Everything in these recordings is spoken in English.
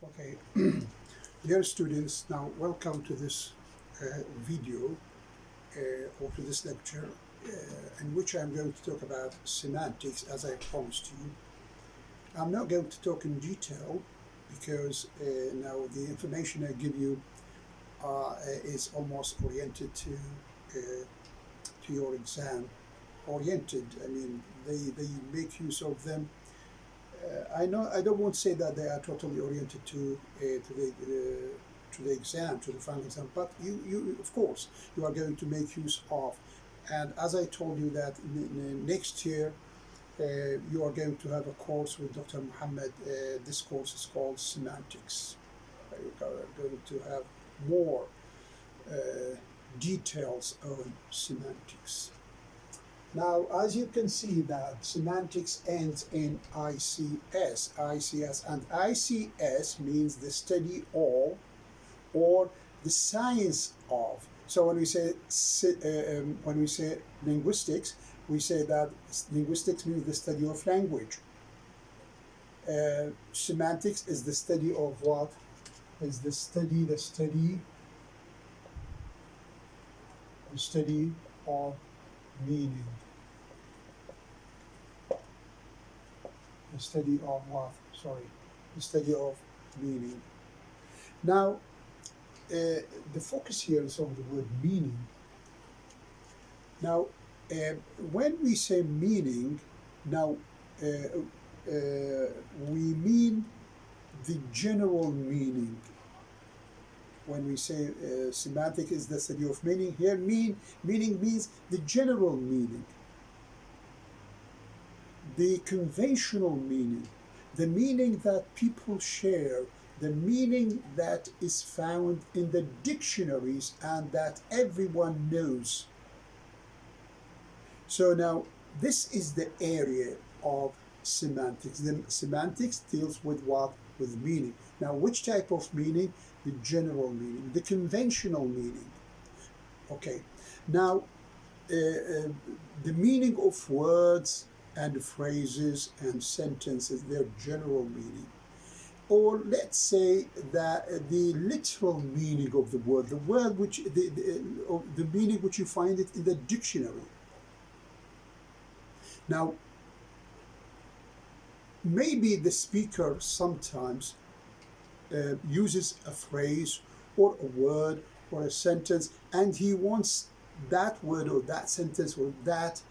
Okay, dear students, now welcome to this video or to this lecture in which I'm going to talk about semantics as I promised you. I'm not going to talk in detail because now the information I give you is almost oriented to your exam. Oriented, I mean, they make use of them. I know I don't want to say that they are totally oriented to the exam, to the final exam, but you of course you are going to make use of. And as I told you that next year you are going to have a course with Dr. Muhammad. This course is called Semantics. You are going to have more details on semantics. Now, as you can see that semantics ends in ICS, and ICS means the study of or the science of. So when we say linguistics, we say that linguistics means the study of language. Semantics is the study of what? Is the study of meaning. The study of what? Sorry, the study of meaning. Now, the focus here is on the word meaning. Now, when we say meaning, now we mean the general meaning. When we say semantic is the study of meaning, here meaning means the general meaning, the conventional meaning, the meaning that people share, the meaning that is found in the dictionaries and that everyone knows. So now this is the area of semantics. The semantics deals with what? With meaning. Now, which type of meaning? The general meaning, the conventional meaning. Okay, now the meaning of words and phrases and sentences, their general meaning. Or let's say that the literal meaning of the word which the meaning which you find it in the dictionary. Now, maybe the speaker sometimes uses a phrase or a word or a sentence, and he wants that word or that sentence or that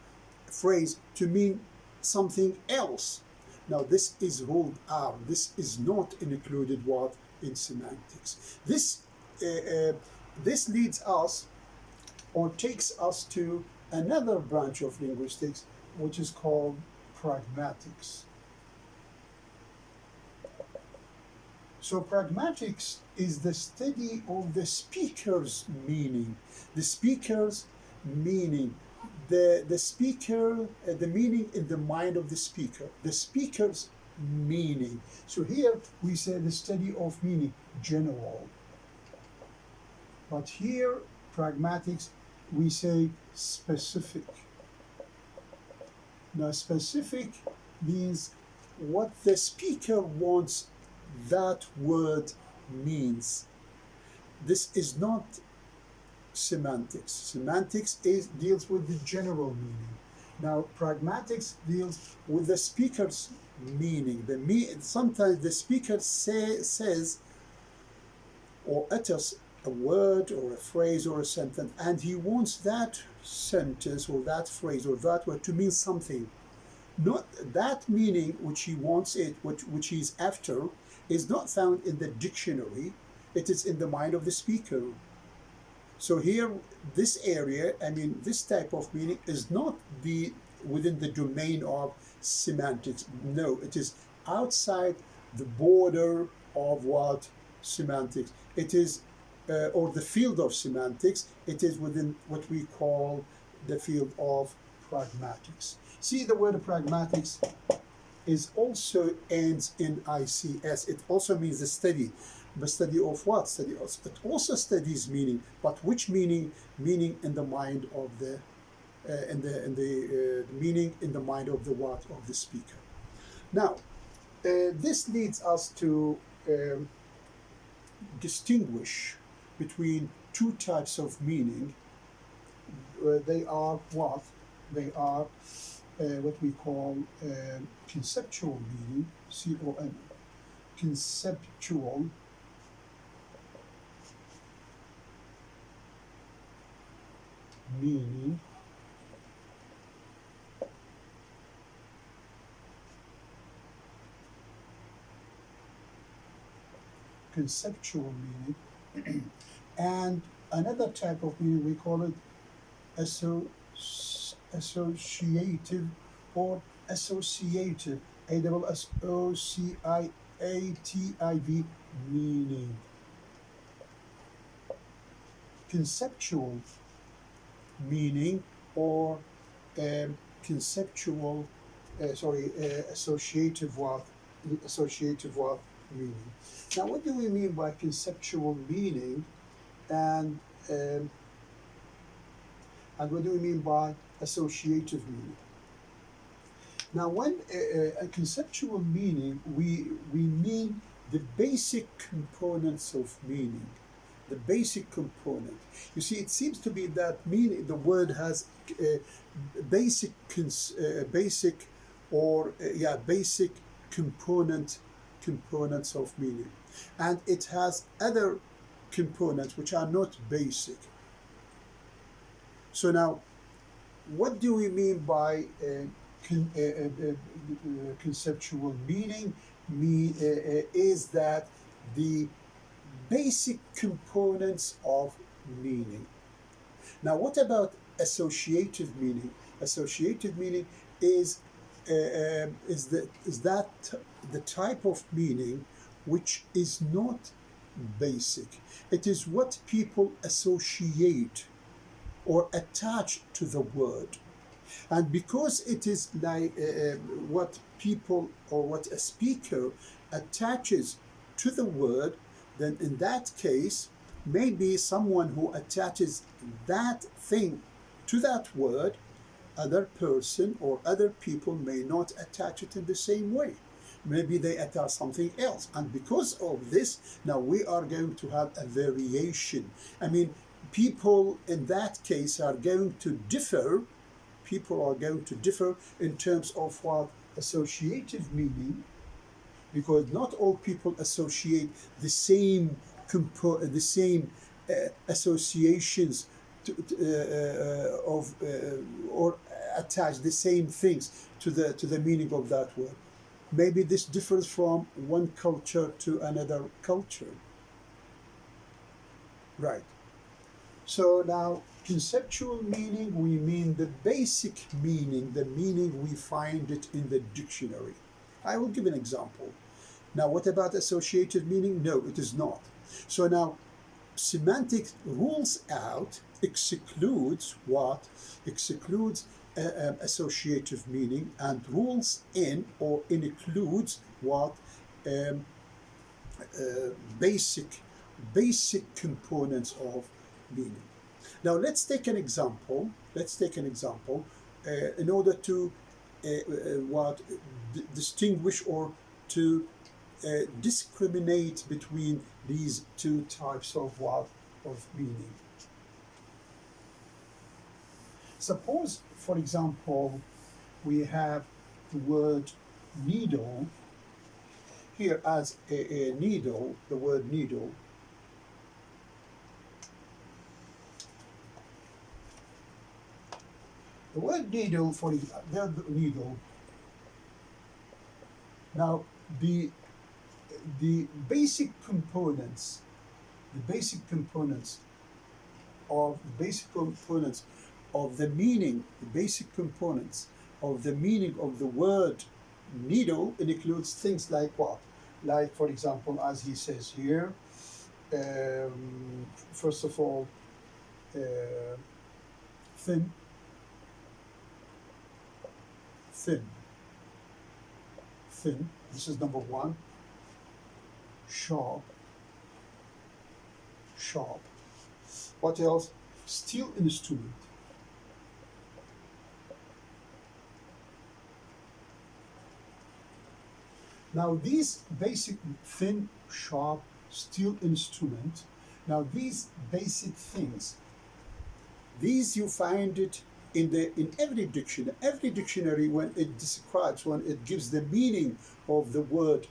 phrase to mean something else. Now, this is ruled out. This is not included what in semantics. This leads us or takes us to another branch of linguistics, which is called pragmatics. So pragmatics is the study of the speaker's meaning. The speaker's meaning. The speaker, the meaning in the mind of the speaker. The speaker's meaning. So here we say the study of meaning, general. But here, pragmatics, we say specific. Now, specific means what the speaker wants that word means. This is not semantics. Semantics deals with the general meaning. Now, pragmatics deals with the speaker's meaning. Sometimes the speaker says or utters a word or a phrase or a sentence, and he wants that sentence or that phrase or that word to mean something. Not that meaning which he wants it, which he's after, is not found in the dictionary. It is in the mind of the speaker. So here, this area, I mean, this type of meaning is not within the domain of semantics. No, it is outside the border of what? Semantics. It is, or the field of semantics. It is within what we call the field of pragmatics. See, the word pragmatics is also ends in ICS. It also means the study. The study of what? Study of, it also studies meaning, but which meaning? Meaning in the mind of the, meaning in the mind of the what? Of the speaker. Now, this leads us to distinguish between two types of meaning. They are what? They are what we call conceptual meaning, COM, conceptual meaning, conceptual meaning, and another type of meaning we call it associative or associative, ASSOCIATIV meaning. Conceptual meaning or conceptual, associative what meaning. Now, what do we mean by conceptual meaning, and um, and what do we mean by associative meaning? Now, when a conceptual meaning, we mean the basic components of meaning. The basic component. You see, it seems to be that meaning. The word has basic, basic, or basic components of meaning, and it has other components which are not basic. So now, what do we mean by conceptual meaning? Is that the basic components of meaning. Now, what about associative meaning? Associative meaning is that the type of meaning which is not basic. It is what people associate or attach to the word. And because it is like what people or what a speaker attaches to the word, then in that case, maybe someone who attaches that thing to that word, other person or other people may not attach it in the same way. Maybe they attach something else. And because of this, now we are going to have a variation. I mean, people in that case are going to differ. People are going to differ in terms of what associative meaning, because not all people associate the same associations or attach the same things to the meaning of that word. Maybe this differs from one culture to another culture. Right. So now, conceptual meaning, we mean the basic meaning, the meaning we find it in the dictionary. I will give an example. Now, what about associative meaning? No, it is not. So now, semantics rules out, excludes what? Excludes associative meaning, and rules in or includes what? Um, basic components of meaning. Now let's take an example. In order to distinguish or to discriminate between these two types of meaning. Suppose, for example, we have the word needle here as a needle, the word needle. The word needle, for example, needle. Now, the basic components, of the meaning, of the meaning of the word needle, it includes things like what? Like, for example, as he says here, first of all, thin. This is number one. Sharp. What else? Steel instrument. Now these basic thin, sharp, steel instrument. Now these basic things, these you find it in every dictionary. Every dictionary, when it describes, when it gives the meaning of the word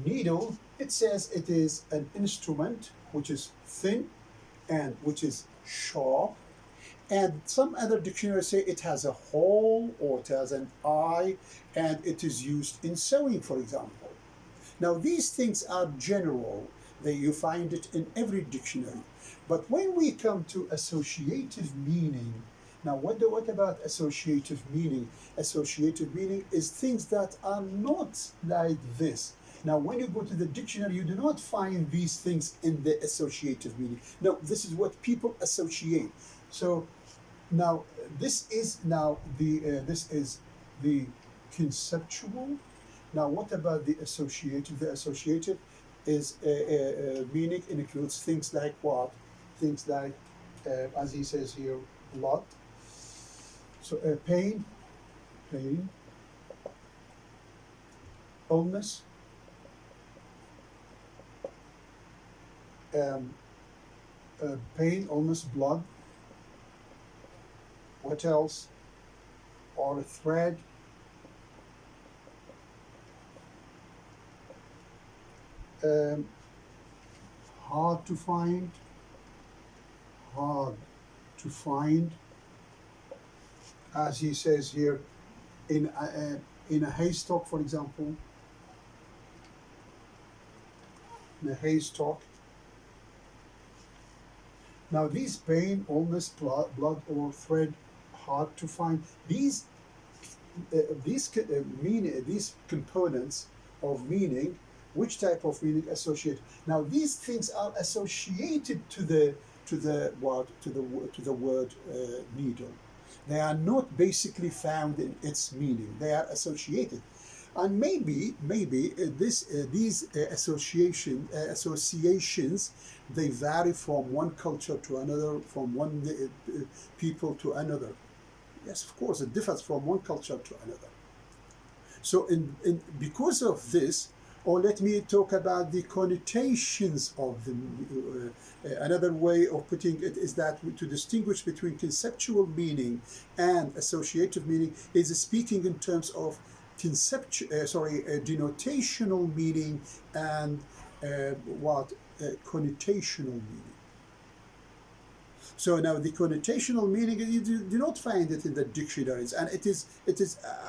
needle, it says it is an instrument which is thin and which is sharp. And some other dictionaries say it has a hole or it has an eye, and it is used in sewing, for example. Now, these things are general. You find it in every dictionary. But when we come to associative meaning, now what about associative meaning? Associative meaning is things that are not like this. Now, when you go to the dictionary, you do not find these things in the associative meaning. No, this is what people associate. So now this is the conceptual. Now, what about the associative? The associative is meaning includes things like what? Things like, as he says here, blood. So pain, illness, pain, illness, blood. What else? Or a thread. Hard to find. As he says here, in a haystack, for example. In a haystack. Now these pain, illness, blood or thread, hard to find. These components of meaning. Which type of meaning associated? Now these things are associated to the word needle. They are not basically found in its meaning. They are associated, and maybe these associations they vary from one culture to another, from one people to another. Yes, of course, it differs from one culture to another. So because of this. Or let me talk about the connotations of the. Another way of putting it is that to distinguish between conceptual meaning and associative meaning is speaking in terms of denotational meaning and connotational meaning. So now the connotational meaning, you do not find it in the dictionaries, and it is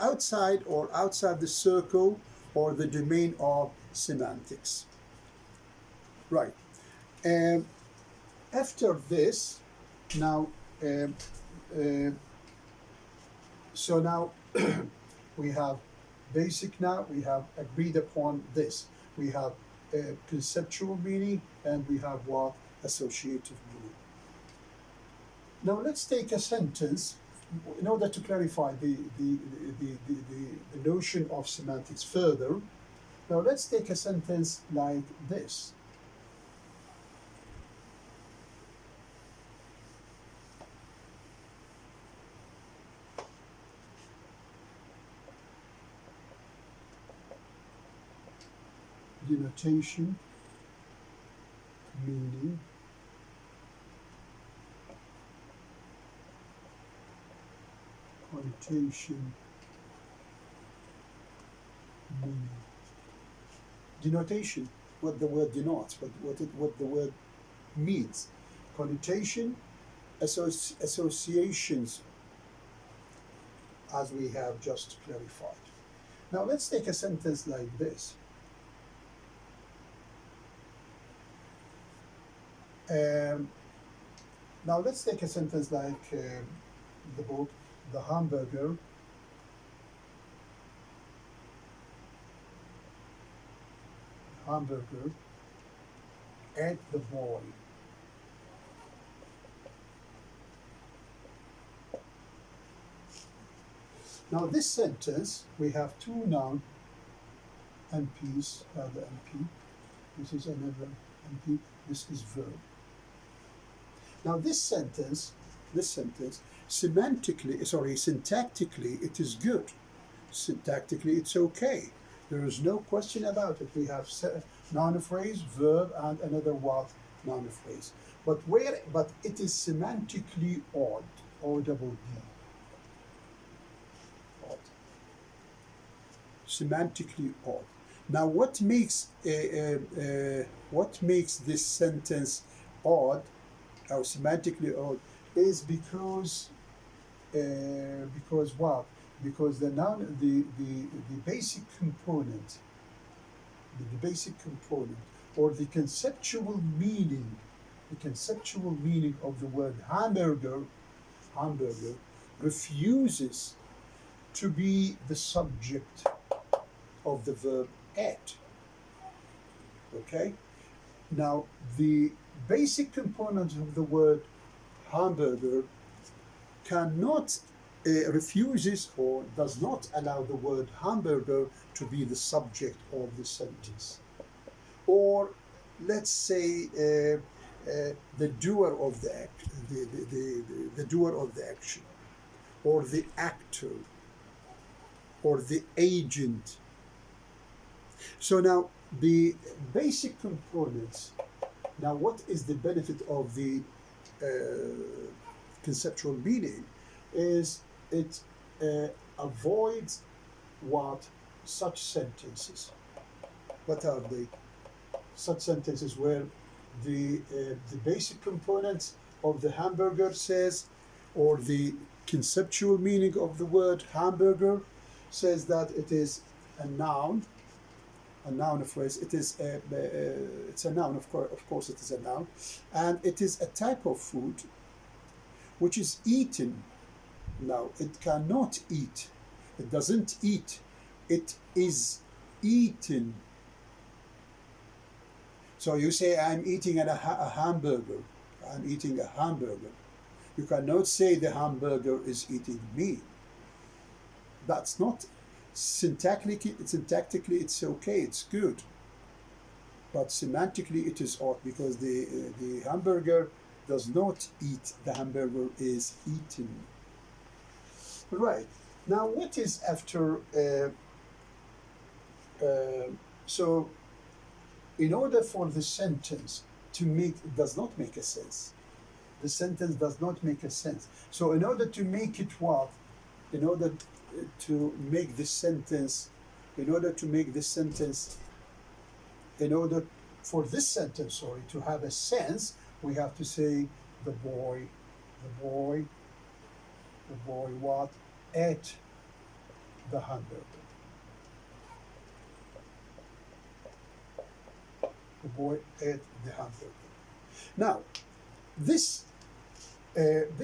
outside the circle or the domain of semantics. Right. After this, now, so now we have basic. Now we have agreed upon this. We have conceptual meaning, and we have what? Associative meaning. Now let's take a sentence in order to clarify the notion of semantics further. Now let's take a sentence like this. Denotation, meaning, connotation, meaning. Denotation, what the word denotes, what the word means. Connotation, associations, as we have just clarified. Now let's take a sentence like this. Now let's take a sentence like the book, The Hamburger ate the boy. Now this sentence, we have two noun NPs, the NP. This is another NP, this is verb. Now this sentence, syntactically, it is good. Syntactically, it's okay. There is no question about it. We have Noun phrase, verb, and another what? Noun phrase. But it is semantically odd. O double D. Odd. Semantically odd. Now, what makes this sentence odd or semantically odd is because what? Because the noun, the basic component, the basic component, or the conceptual meaning of the word hamburger refuses to be the subject of the verb at. Okay? Now, the basic component of the word hamburger cannot refuses or does not allow the word hamburger to be the subject of the sentence. Or let's say the doer of the act, the doer of the action, or the actor, or the agent. So now the basic components. Now, what is the benefit of the conceptual meaning? Is it avoids what? Such sentences. What are they? Such sentences where the basic components of the hamburger says, or the conceptual meaning of the word hamburger says that it is a noun phrase. It is it's a noun, of course it is a noun, and it is a type of food which is eaten. Now, it cannot eat. It doesn't eat. It is eaten. So you say, I'm eating a hamburger. I'm eating a hamburger. You cannot say the hamburger is eating me. That's not syntactically, it's okay, it's good. But semantically it is odd because the hamburger does not eat, the hamburger is eaten. Right. Now, what is after? So, in order for the sentence to make, it does not make a sense. The sentence does not make a sense. So, in order to make it what? In order to make this sentence, in order for this sentence, sorry, to have a sense, we have to say the boy what? Ate the hamburger. The boy ate the hamburger. Now, this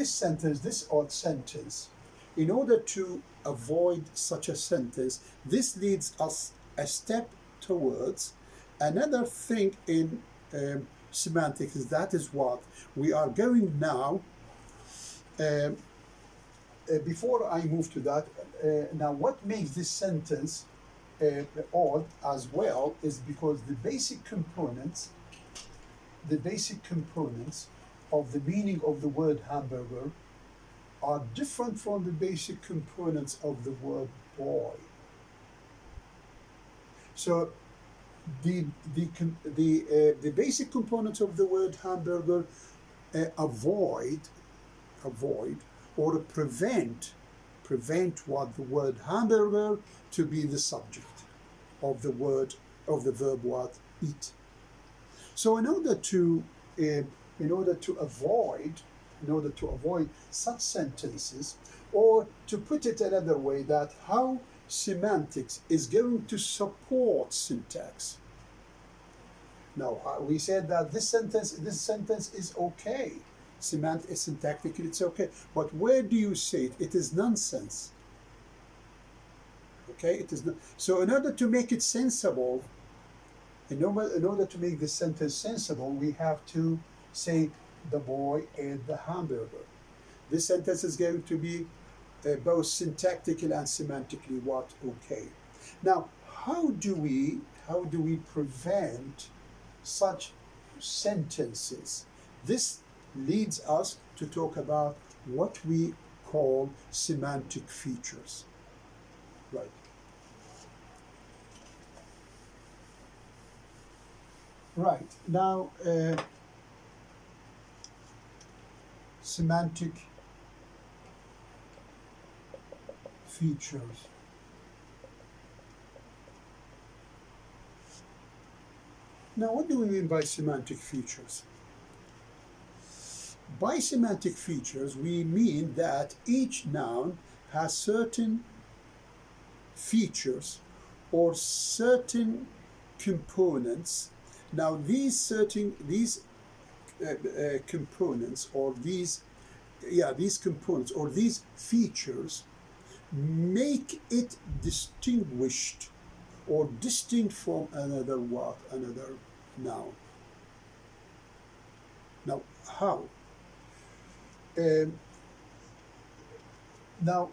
sentence, this odd sentence, in order to avoid such a sentence, this leads us a step towards another thing in semantics. That is what we are going now. Before I move to that, now what makes this sentence odd as well is because the basic components of the meaning of the word hamburger are different from the basic components of the word boy. So the basic components of the word hamburger avoid or prevent what the word hamburger to be the subject of the verb what? Eat. So in order to avoid such sentences, or to put it another way, that how semantics is going to support syntax. Now, we said that this sentence is okay. Syntactically, it's okay. But where do you say it? It is nonsense. Okay, it is not. So in order to make it sensible, in order to make this sentence sensible, we have to say the boy ate the hamburger. This sentence is going to be both syntactically and semantically what? Okay. Now, how do we prevent such sentences? This leads us to talk about what we call semantic features. Right. Right. Now, semantic features. Now, what do we mean by semantic features? By semantic features, we mean that each noun has certain features or certain components. Now, these components or these components or these features make it distinguished or distinct from another noun. Now, how? Um, Now,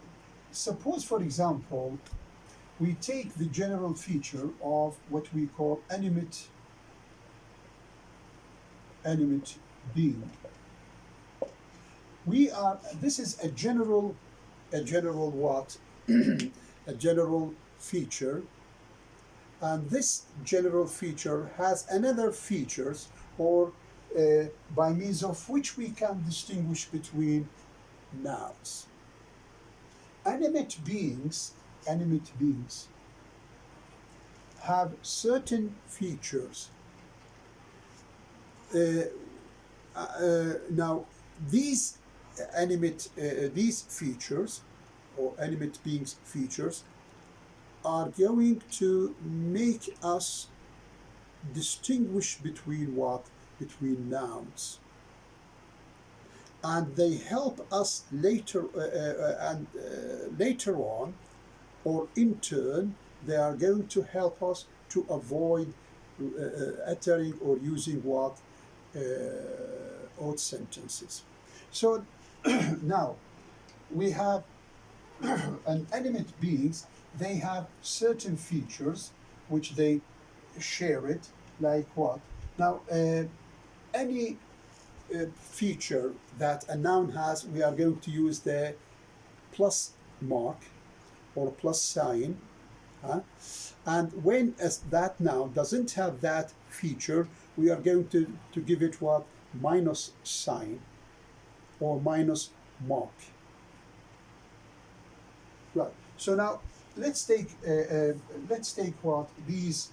suppose, for example, we take the general feature of what we call animate being. This is a general what? A general feature, and this general feature has another features or by means of which we can distinguish between nouns. Animate beings, animate beings have certain features. Now, these these features or animate beings features are going to make us distinguish between what? Between nouns. And they help us later on, or in turn, they are going to help us to avoid uttering or using what? Odd sentences. So now we have and animate beings, they have certain features which they share it, like what? Now, any feature that a noun has, we are going to use the plus mark or plus sign. And when that noun doesn't have that feature, we are going to give it what? Minus sign or minus mark. Right. So now let's take what these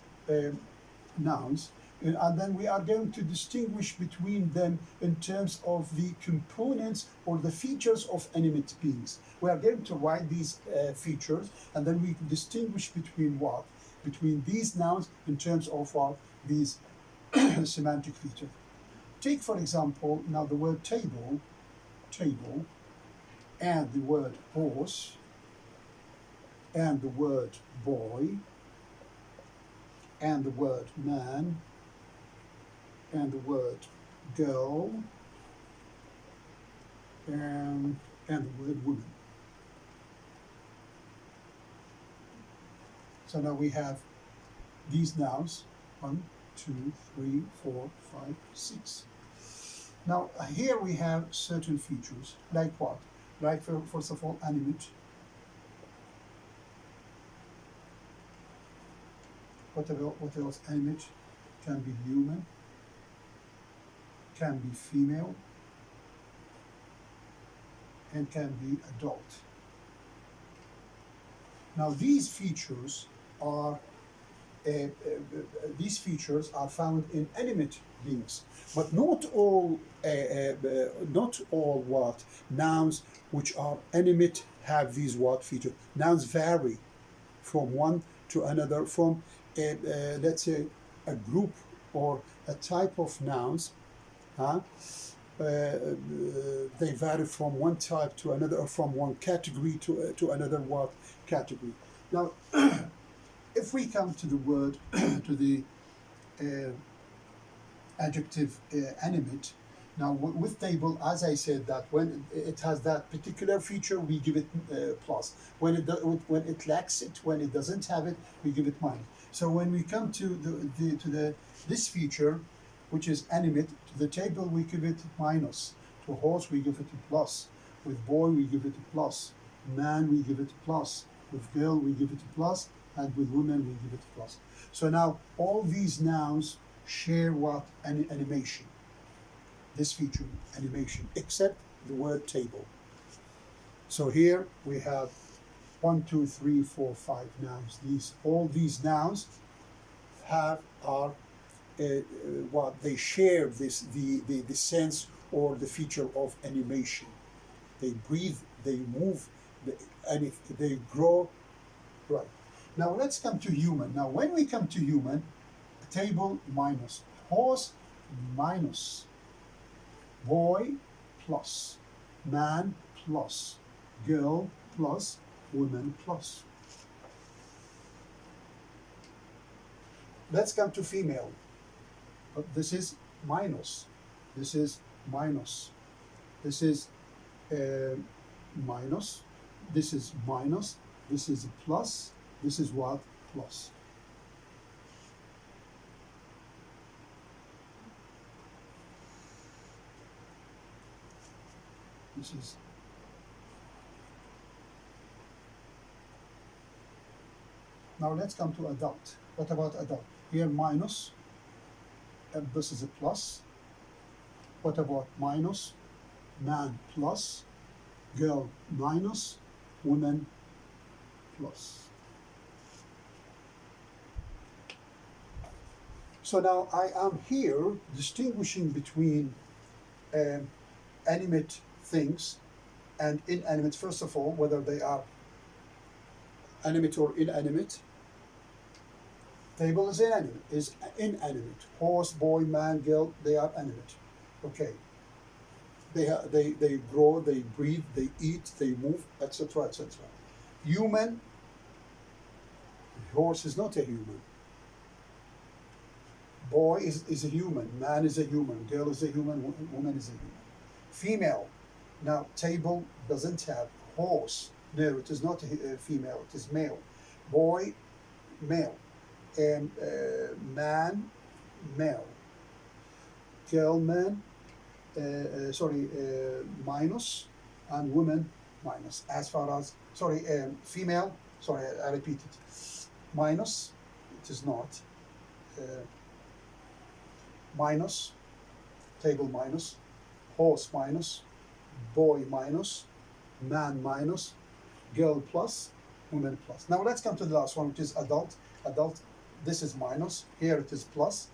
nouns, and then we are going to distinguish between them in terms of the components or the features of animate beings. We are going to write these features, and then we distinguish between what? Between these nouns in terms of what? These semantic features. Take, for example, now the word table, and the word horse, and the word boy, and the word man, and the word girl, and the word woman. So now we have these nouns, 1, 2, 3, 4, 5, 6. Now here we have certain features, like what? Like first of all, animate. What else? Animate can be human, can be female, and can be adult. Now these features are found in animate beings, but not all what nouns which are animate have these what features. Nouns vary from one to another, from let's say a group or a type of nouns. They vary from one type to another, or from one category to another what category. Now, if we come to the word, to the adjective animate, now with table, as I said, that when it has that particular feature, we give it plus. When it lacks it, when it doesn't have it, we give it minus. So when we come to this feature, which is animate, to the table we give it minus. To horse we give it a plus. With boy we give it a plus. Man we give it a plus. With girl we give it a plus, and with women we give it a plus. So now all these nouns share what? Any animation. This feature, animation, except the word table. So here we have 1, 2, 3, 4, 5 nouns. All these nouns have are what they share the sense or the feature of animation. They breathe, they move, and they grow. Right. Now let's come to human. Now when we come to human, table minus, horse minus, boy plus, man plus, girl plus, woman plus. Let's come to female. This is minus. This is minus. This is minus. This is minus. This is plus. This is what? Plus. This is now let's come to adult. What about adult? Here minus, and this is a plus. What about minus? Man plus, girl minus, woman plus. So now I am here distinguishing between animate things and inanimate. First of all, whether they are animate or inanimate. Table is inanimate. Horse, boy, man, girl, they are animate. Okay. They grow, they breathe, they eat, they move, etc., etc. Human. Horse is not a human. Boy is a human. Man is a human. Girl is a human. Woman is a human. Female. Now, table doesn't have horse. No, it is not a female. It is male. Boy, male. Man, male. Girl, man. Minus, and woman, minus. As far as female. Sorry, I repeat it. Minus. It is not. Minus. Table minus. Horse minus. Boy minus, man minus, girl plus, woman plus. Now let's come to the last one, which is adult. Adult, this is minus, here it is plus,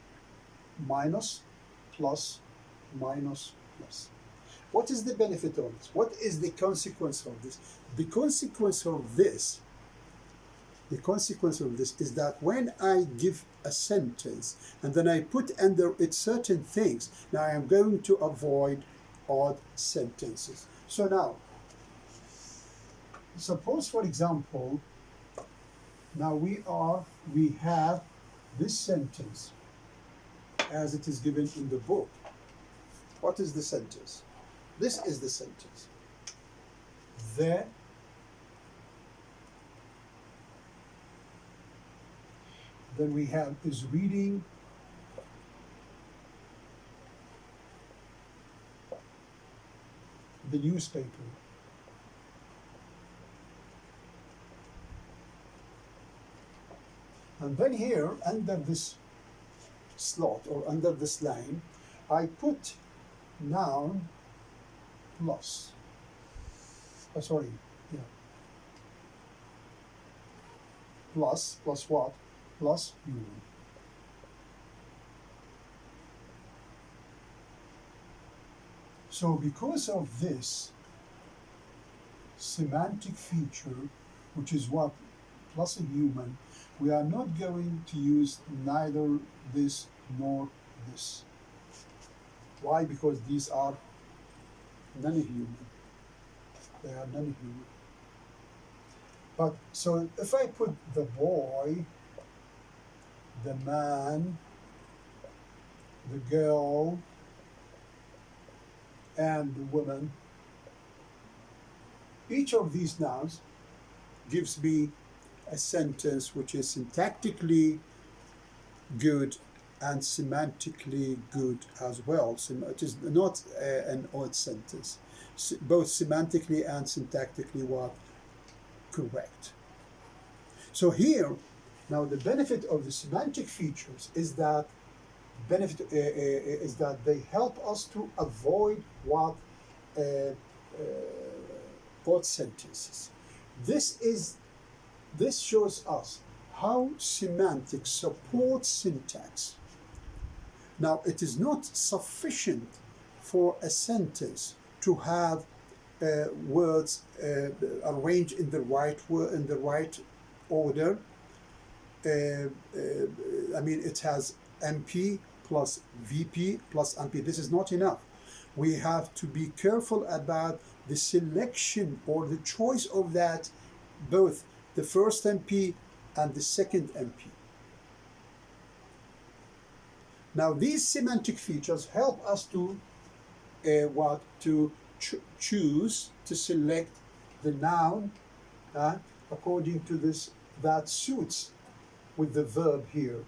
minus, plus, minus, plus. What is the benefit of this? What is the consequence of this? The consequence of this is that when I give a sentence and then I put under it certain things, now I am going to avoid odd sentences. So now, suppose for example, now we have this sentence as it is given in the book. What is the sentence? This is the sentence. The then we have is reading the newspaper. And then here, under this slot or under this line, I put noun plus. Plus what? Plus human. So because of this semantic feature, which is what? Plus a human, we are not going to use neither this nor this. Why? Because these are non-human. They are non-human. But so if I put the boy, the man, the girl, and the woman, each of these nouns gives me a sentence which is syntactically good and semantically good as well. So it is not an odd sentence. Both semantically and syntactically what? Correct. So here, now the benefit of the semantic features is that benefit is that they help us to avoid what uh, odd sentences. This is this shows us how semantics supports syntax. Now, it is not sufficient for a sentence to have words arranged in the right order. I mean, it has MP plus VP plus MP. This is not enough. We have to be careful about the selection or the choice of that, both the first MP and the second MP. Now, these semantic features help us to choose to select the noun according to this that suits with the verb here.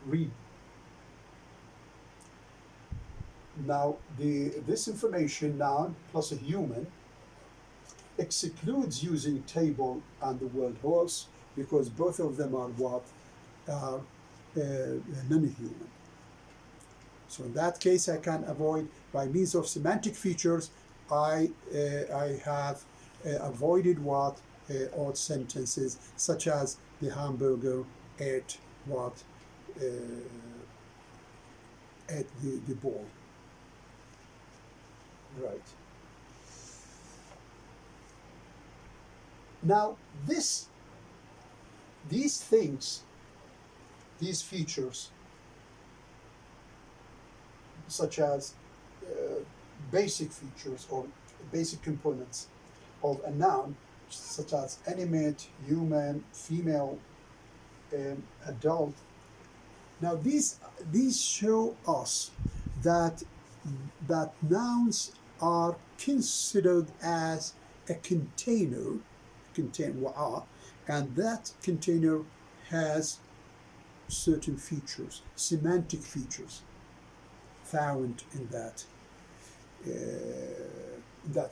Read. Now, this information, noun plus a human, excludes using table and the word horse, because both of them are what are non-human. So in that case, I can avoid, by means of semantic features, I have avoided what odd sentences, such as the hamburger ate what ate the ball. Right. Now, these things, these features, such as basic features or basic components of a noun, such as animate, human, female, adult. Now, these show us that nouns are considered as a container, and that container has certain features, semantic features, found in that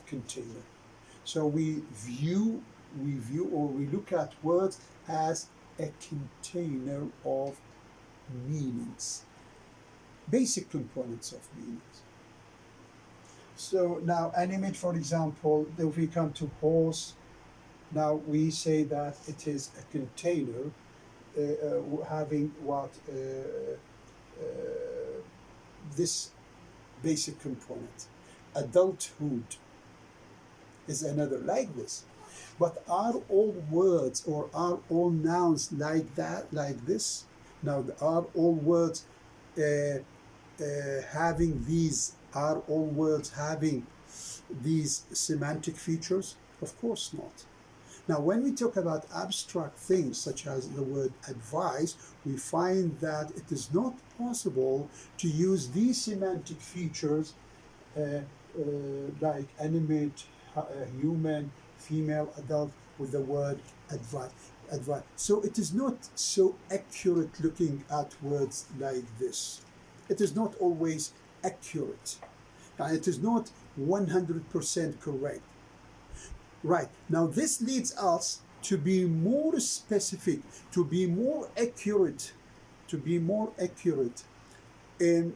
container. So we view or we look at words as a container of meanings, basic components of meanings. So now animate, for example, if we come to horse, now we say that it is a container having what this basic component. Adulthood is another like this. But are all words or are all nouns like that, like this? Now, are all words having these? Are all words having these semantic features? Of course not. Now, when we talk about abstract things such as the word advice, we find that it is not possible to use these semantic features like animate, human, female, adult with the word advice. So it is not so accurate looking at words like this. It is not always accurate. And it is not 100% correct. Right. Now this leads us to be more specific, to be more accurate in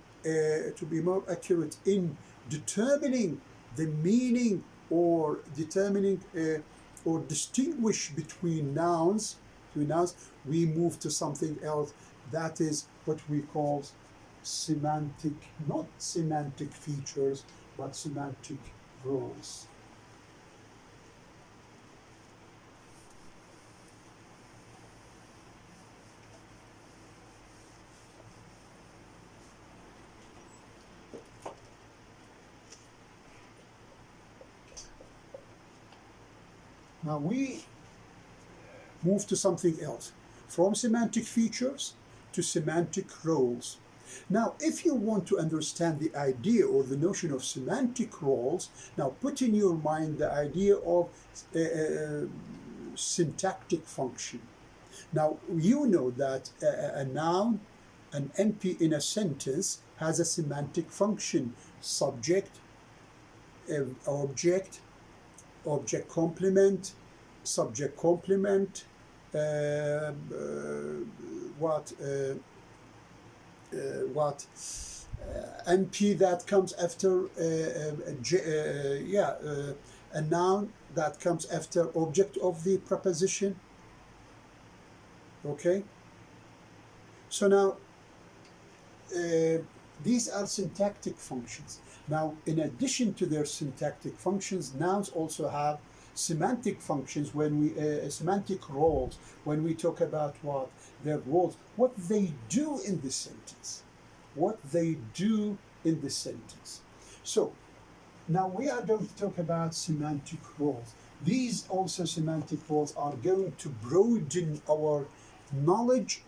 determining the meaning or distinguish between nouns. We move to something else. That is what we call semantic, not semantic features, but semantic roles. Now we move to something else, from semantic features to semantic roles. Now, if you want to understand the idea or the notion of semantic roles, now put in your mind the idea of syntactic function. Now, you know that a noun, an NP in a sentence, has a semantic function: subject, object, object complement, subject complement, what NP that comes after a noun that comes after object of the preposition. Okay, so now these are syntactic functions. Now, in addition to their syntactic functions, nouns also have semantic functions when we semantic roles, when we talk about what their roles, what they do in the sentence, what they do in the sentence. So now we are going to talk about semantic roles. These also semantic roles are going to broaden our knowledge,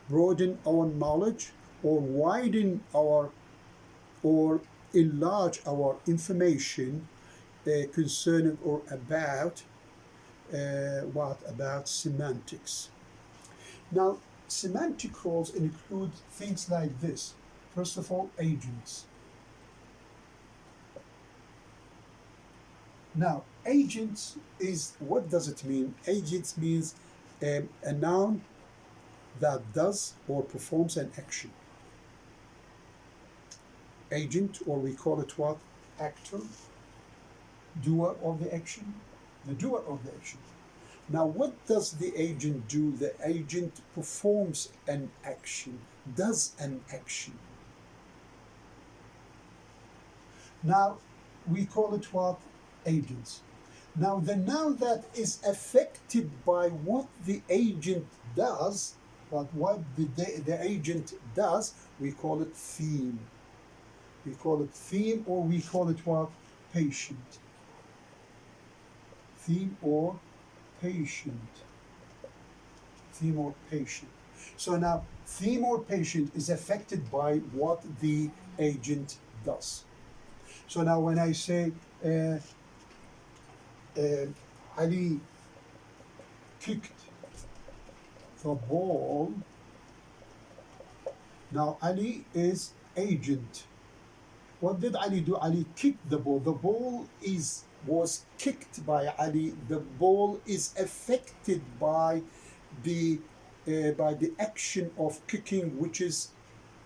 broaden our knowledge, or widen our, or enlarge our information concerning or about about semantics. Now, semantic roles include things like this. First of all, agents. Now, agents is, what does it mean? Agents means a noun that does or performs an action. Agent, or we call it what? Actor, doer of the action, the doer of the action. Now, what does the agent do? The agent performs an action, does an action. Now, we call it what? Agents. Now, the noun that is affected by what the agent does, what the agent does, we call it theme. We call it theme, or we call it what? Patient. Theme or patient. Theme or patient. So now, theme or patient is affected by what the agent does. So now when I say Ali kicked the ball, now Ali is agent. What did Ali do? Ali kicked the ball. The ball was kicked by Ali. The ball is affected by the action of kicking, which is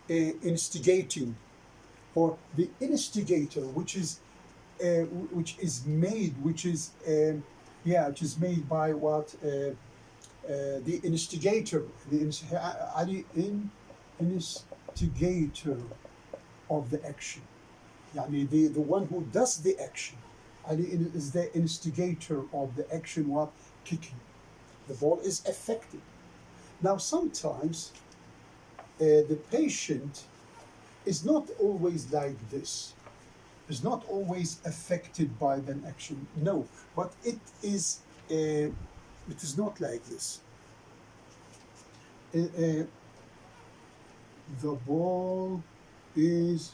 instigating, or the instigator, which is made by what the instigator, Ali instigator of the action. The one who does the action. Ali is the instigator of the action, what? Kicking. The ball is affected. Now, sometimes the patient is not always like this. Is not always affected by an action. No, but it is not like this. The ball is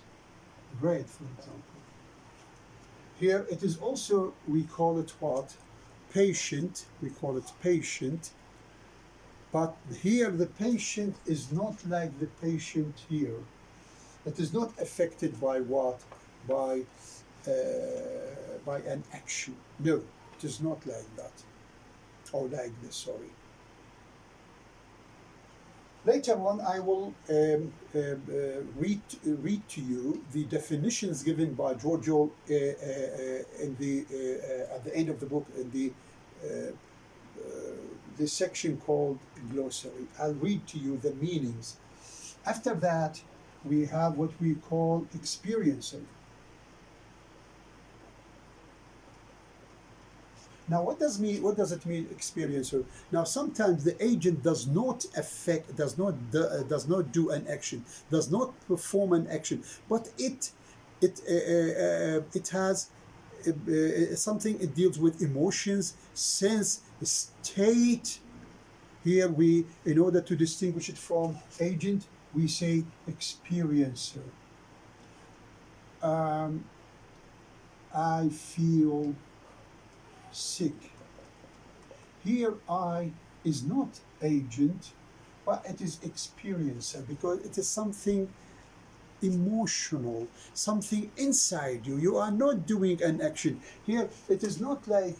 red, for example. Here it is also, we call it what? Patient. We call it patient. But here the patient is not like the patient here. It is not affected by what? By an action. No, it is not like that. Or like this, sorry. Later on, I will read to you the definitions given by Giorgio at the end of the book, in the section called glossary. I'll read to you the meanings. After that, we have what we call experiencer. Now, what does it mean, experiencer? Now, sometimes the agent does not do an action, does not perform an action, but it has something. It deals with emotions, sense, state. Here in order to distinguish it from agent, we say experiencer. I feel sick. Here, I is not agent, but it is experiencer, because it is something emotional, something inside you. You are not doing an action. Here, it is not like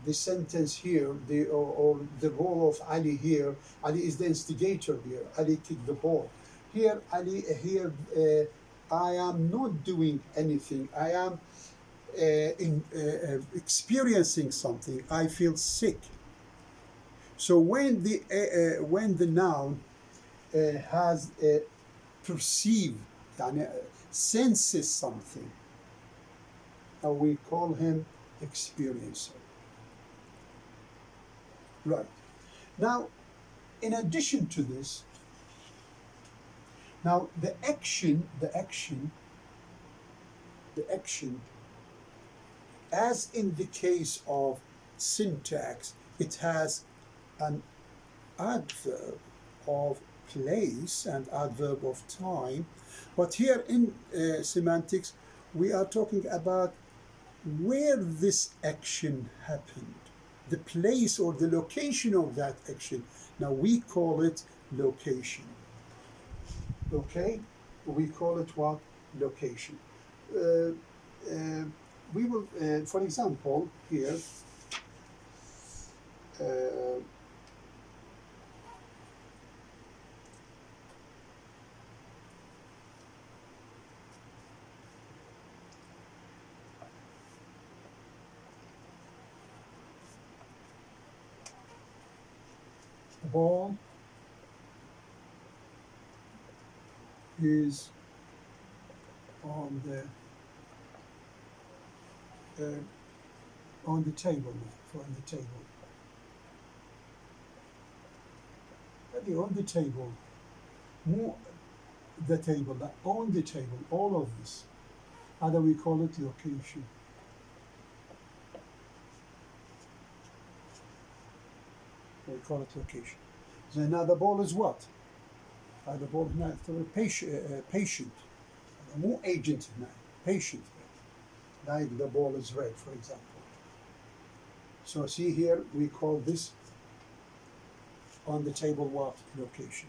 the sentence here, or the role of Ali here. Ali is the instigator here. Ali kicked the ball. Here, I am not doing anything. I am experiencing something. I feel sick. So when the noun has perceive, يعني, senses something, we call him experiencer. Right. Now, in addition to this, now the action, as in the case of syntax, it has an adverb of place and adverb of time. But here in semantics, we are talking about where this action happened, the place or the location of that action. Now we call it location. Okay? We call it what? Location. We will, for example, here, ball is on the table now, on the table. Maybe on the table, more the table, on the table, all of this. Either we call it location. We call it location. So now the ball is what? The ball is now patient. More agent now, patient. Like the ball is red, for example. So see here, we call this on the table what? Location.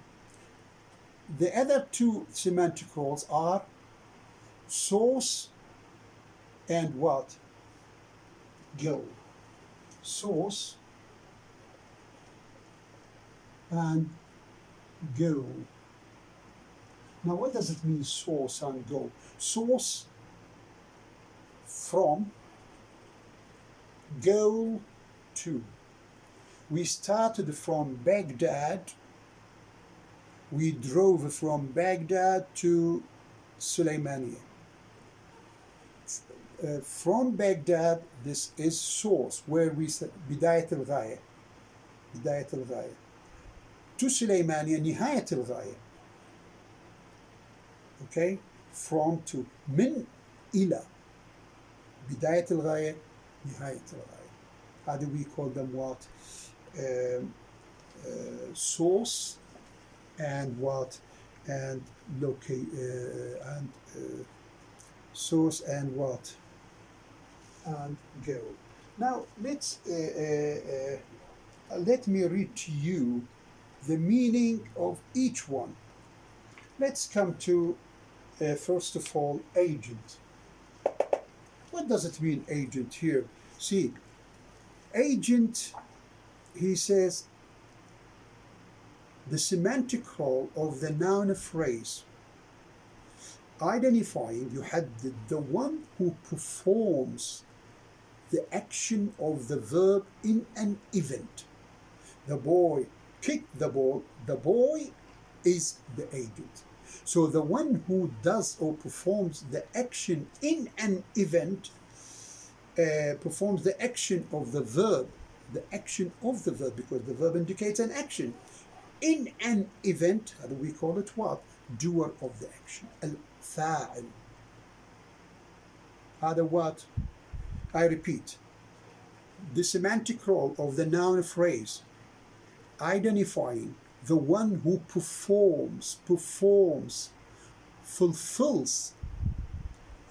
The other two semantic roles are source and what? Goal. Source and goal. Now what does it mean, source and goal? Source, from, goal to. We started from Baghdad, we drove from Baghdad to Sulaimania. From Baghdad, this is source, where we said بداية الغاية, بداية الغاية. To Sulaimania, نهاية الغاية. Okay, from to, من إلى, بداية الغاية, نهاية الغاية. How do we call them what? Source and what? And source and what? And goal. Now let me read to you the meaning of each one. Let's come to first of all, agent. What does it mean, agent, here? See, agent, he says, the semantic role of the noun phrase, identifying, يحدد, the one who performs the action of the verb in an event. The boy kicked the ball. The boy is the agent. So the one who does or performs the action in an event performs the action of the verb, because the verb indicates an action. In an event, how do we call it what? Doer of the action. Al-fa'il. Other what? I repeat. The semantic role of the noun phrase, identifying the one who performs, fulfills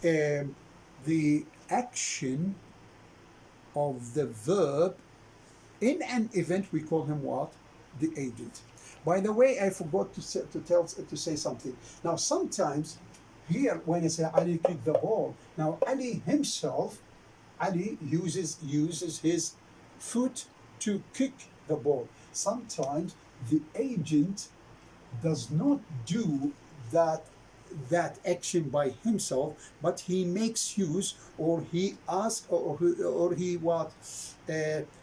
the action of the verb in an event, we call him what? The agent. By the way, I forgot to say something. Now sometimes here when I say Ali kicked the ball, now Ali himself Ali uses his foot to kick the ball. Sometimes the agent does not do that action by himself, but he makes use, or he asks, or he what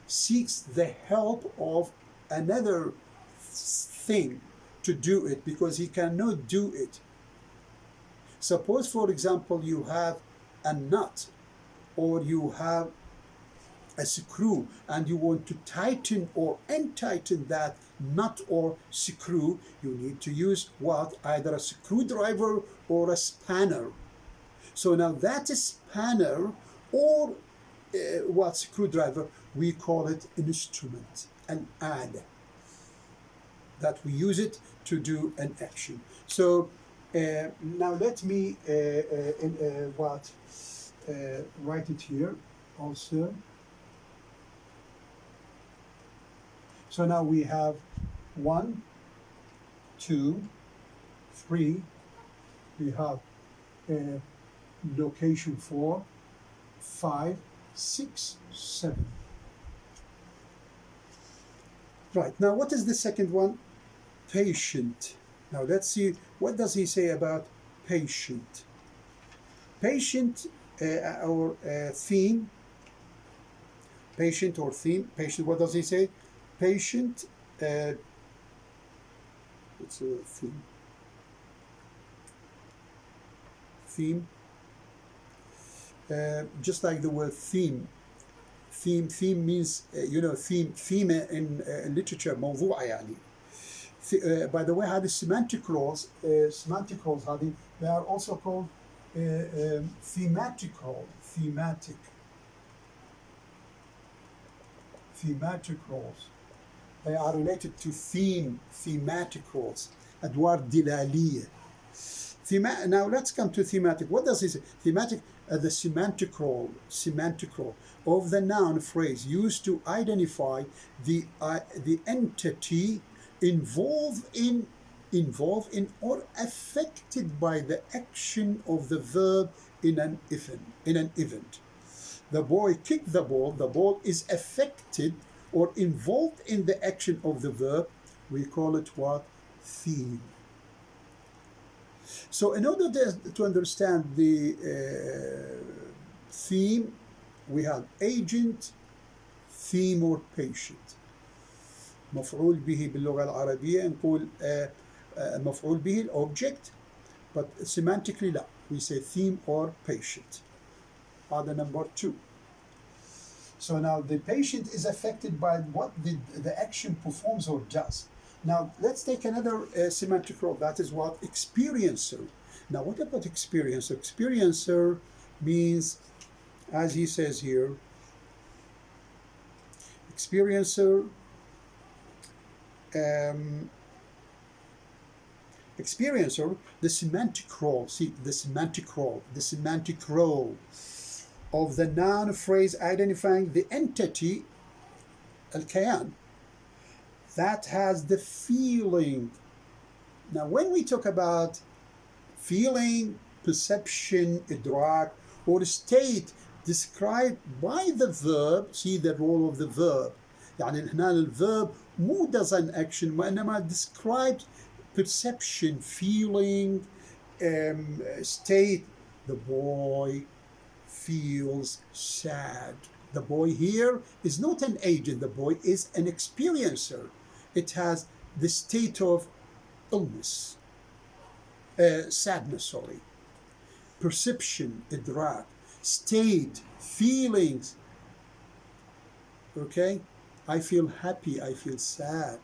seeks the help of another thing to do it, because he cannot do it. Suppose, for example, you have a nut, or you have a screw, and you want to tighten or untighten that nut or screw. You need to use what? Either a screwdriver or a spanner. So now that spanner or what screwdriver, we call it an instrument, an add, that we use it to do an action. So now let me write it here also. So now we have 1, 2, 3. We have location 4, 5, 6, 7. Right, now what is the second one? Patient. Now let's see, what does he say about patient? Patient, our theme, patient or theme, patient, what does he say? Patient, it's a theme. Theme, just like the word theme. Theme means, theme in literature, موضوع يعني. By the way, هذه semantic roles, هذه, they are also called thematic roles. They are related to thematic roles. أدوار دلالية. Now let's come to thematic. What does it say? Thematic, the semantic role of the noun phrase used to identify the entity involved in or affected by the action of the verb in an event. The boy kicked the ball. The ball is affected or involved in the action of the verb. We call it what? Theme. So in order to understand the theme, we have agent, theme or patient. مفعول به باللغة العربية نقول مفعول به الأوبجكت, but semantically لا, we say theme or patient. هذا number 2. So now the patient is affected by what the action performs or does. Now let's take another semantic role, that is what? Experiencer. Now what about experiencer? Experiencer means, as he says here, experiencer, the semantic role, see, the semantic role of the noun phrase identifying the entity, al-kayan, that has the feeling. Now when we talk about feeling, perception, idrak, or state described by the verb, see the role of the verb. يعني هنا الverb مو does an action, وإنما describes perception, feeling, state. The boy feels sad. The boy here is not an agent. The boy is an experiencer. It has the state of illness, sadness, perception, idrak, state, feelings. Okay? I feel happy, I feel sad.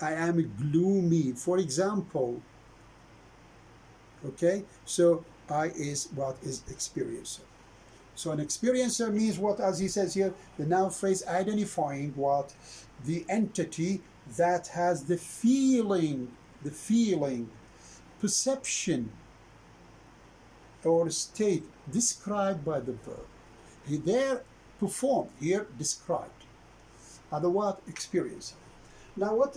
I am gloomy, for example. Okay? So I is what is experiencer. So an experiencer means what, as he says here, the noun phrase identifying what? The entity that has the feeling, perception, or state described by the verb. He there performed, here described. Other what? Experiencer. Now what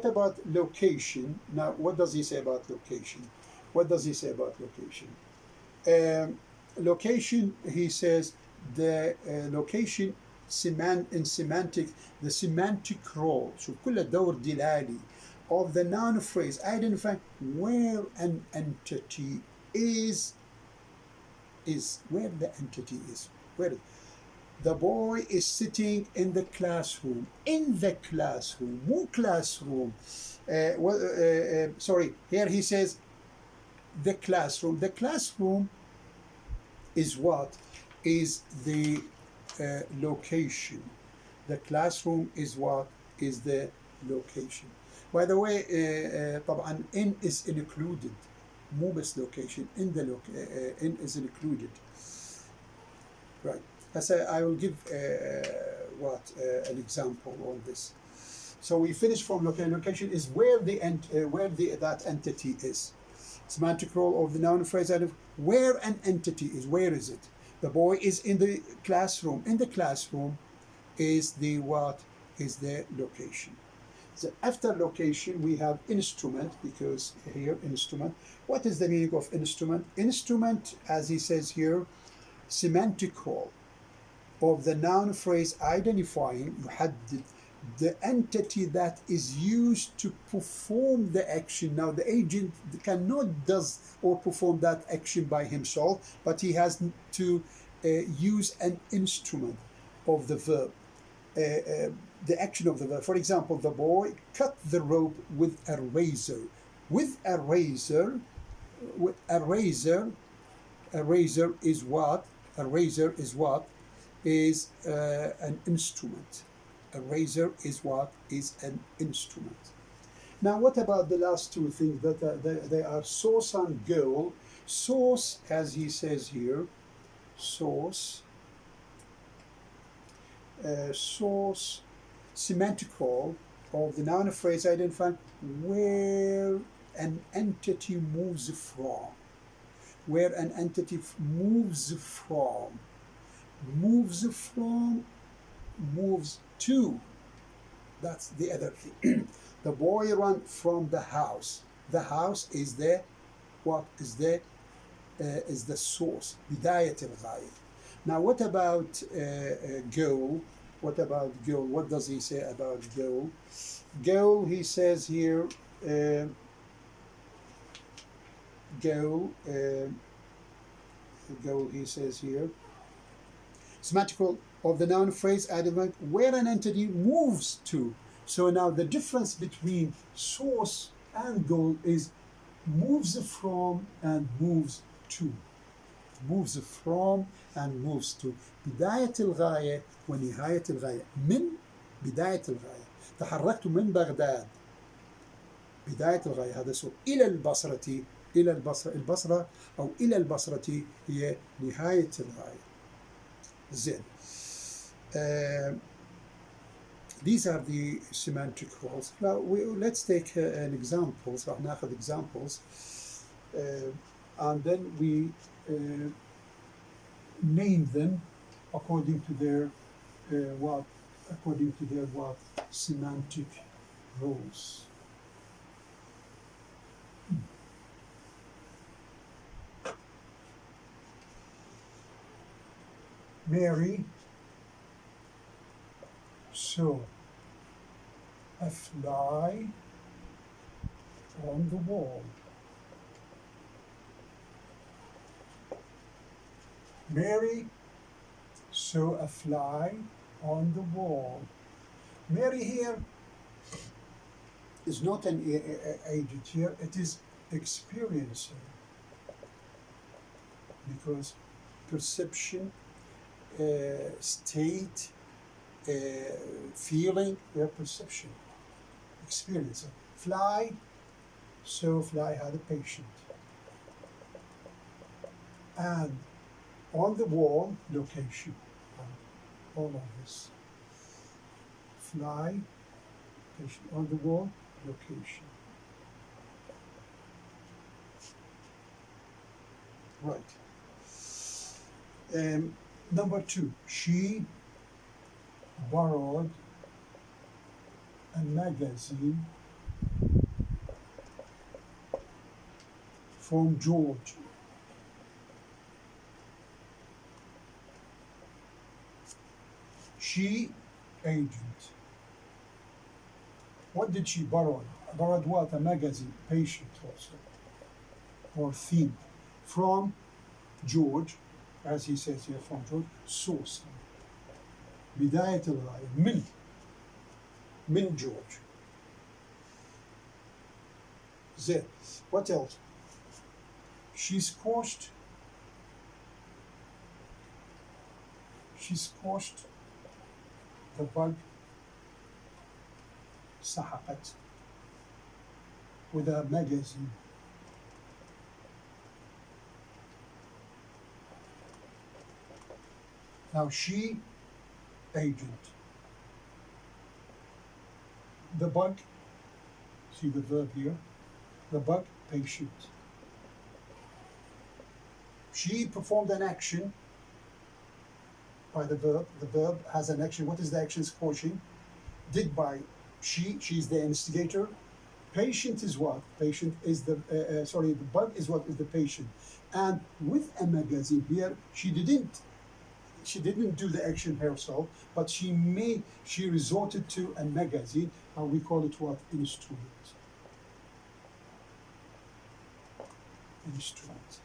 about location? Now what does he say about location? location, he says, the location in semantic, the semantic role شوف كل الدور دلالي of the noun phrase identifying where an entity is where the entity is where the boy is sitting in the classroom مو classroom sorry, here he says the classroom is what is the location. The classroom is what is the location. By the way, طبعا in is included, مو بس location, in the in is included. Right. As I will give an example on this. So we finish from location. Location is where that entity is. Semantic role of the noun phrase where an entity is. Where is it? The boy is in the classroom. In the classroom is the what is the location. So after location we have instrument, because here instrument. What is the meaning of instrument? Instrument, as he says here, semantic role of the noun phrase identifying يحدد the entity that is used to perform the action. Now the agent cannot does or perform that action by himself, but he has to use an instrument of the verb, the action of the verb. For example, the boy cut the rope with a razor. With a razor, a razor is what? A razor is what? Is an instrument. A razor is what? Is an instrument. Now, what about the last two things that they are source and goal? Source, as he says here, source, source, semantic role of the noun phrase identifying where an entity moves from. Where an entity moves from. Moves from, moves to. That's the other thing. The boy ran from the house. The house is the what is the source. بداية الغاية. Now what about goal? What about goal? What does he say about goal? Goal, he says here, goal, he says here, semantic role of the noun phrase identifying where an entity moves to. So now the difference between source and goal is moves from and moves to. Moves from and moves to. بداية الغاية ونهاية الغاية. من بداية الغاية تحركت من بغداد. بداية الغاية هذا سوء إلى البصرة. إلى البصرة أو إلى البصرة هي نهاية الغاية. زين. These are the semantic roles. Now let's take an examples. راح ناخذ examples and then we name them according to their semantic roles. Mary saw a fly on the wall. Mary saw a fly on the wall. Mary here is not an agent here, it is experiencer, because perception, state, feeling, perception, experiencer. Fly, so fly had a patient. And on the wall, location, all of this. Fly, patient, on the wall, location. Right. Number two, she borrowed a magazine from George. she agent. What did she borrow? Borrowed what? A magazine, patient also, or theme, from George, as he says here, from George, source. بداية الغاية من George. Z. What else? She squashed the bug. سحقت with a magazine. Now she agent. The bug, see the verb here, the bug patient. She performed an action by the verb. The verb has an action. What is the action squashing? Did by she's the instigator. Patient is what? Patient is the, the bug is what? Is the patient. And with a magazine here, she didn't do the action herself, but she resorted to a magazine, and we call it what? Instrument. Instrument.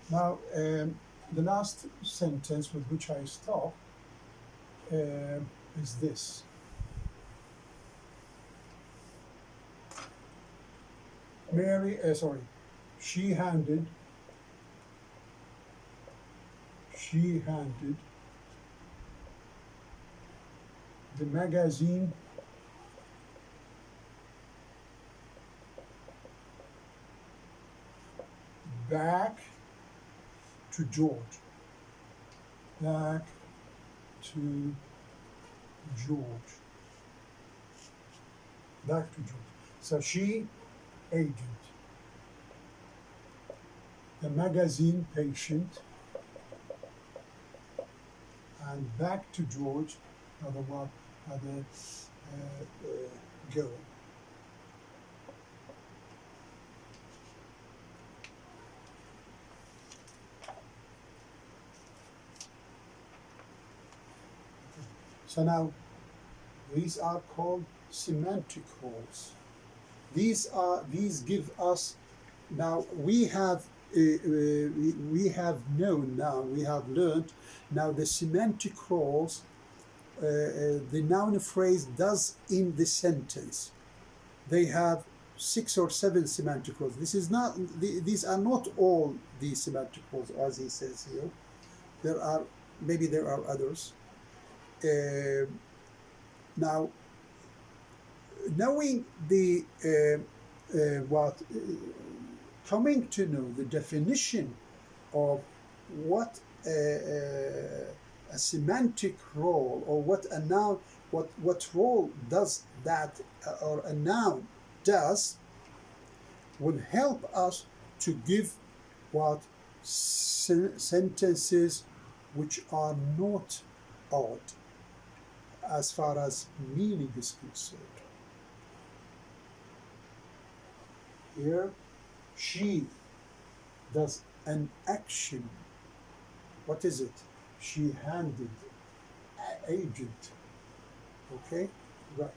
Now, the last sentence with which I stop is this. She handed the magazine back to George. Back to George. Back to George. So she agent. The magazine patient. And back to George, other girl. So now, these are called semantic roles. These give us, now we have learned now the semantic roles the noun phrase does in the sentence. They have 6 or 7 semantic roles. These are not all the semantic roles, as he says here. There are others. Now, knowing the coming to know the definition of what a semantic role, or what a noun, what role does that or a noun does, will help us to give sentences which are not odd as far as meaning is concerned. Here, she does an action. What is it? She handed agent. Okay, right.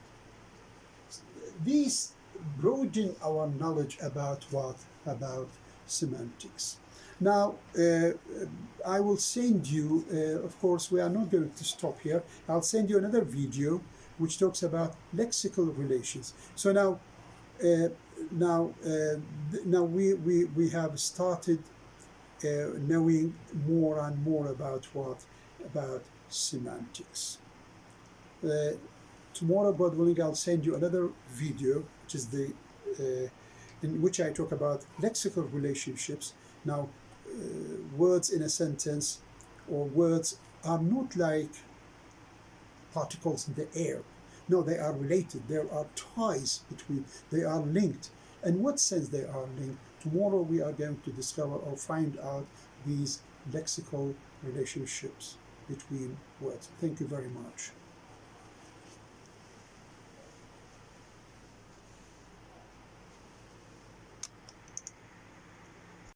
These broaden our knowledge about semantics. Now, I will send you, of course, we are not going to stop here. I'll send you another video which talks about lexical relations. So now we have started knowing more and more about semantics. Tomorrow, God willing, I'll send you another video, which is in which I talk about lexical relationships. Now, words in a sentence, or words, are not like particles in the air. No, they are related. There are ties between. They are linked. In what sense they are linked? Tomorrow we are going to discover or find out these lexical relationships between words. Thank you very much.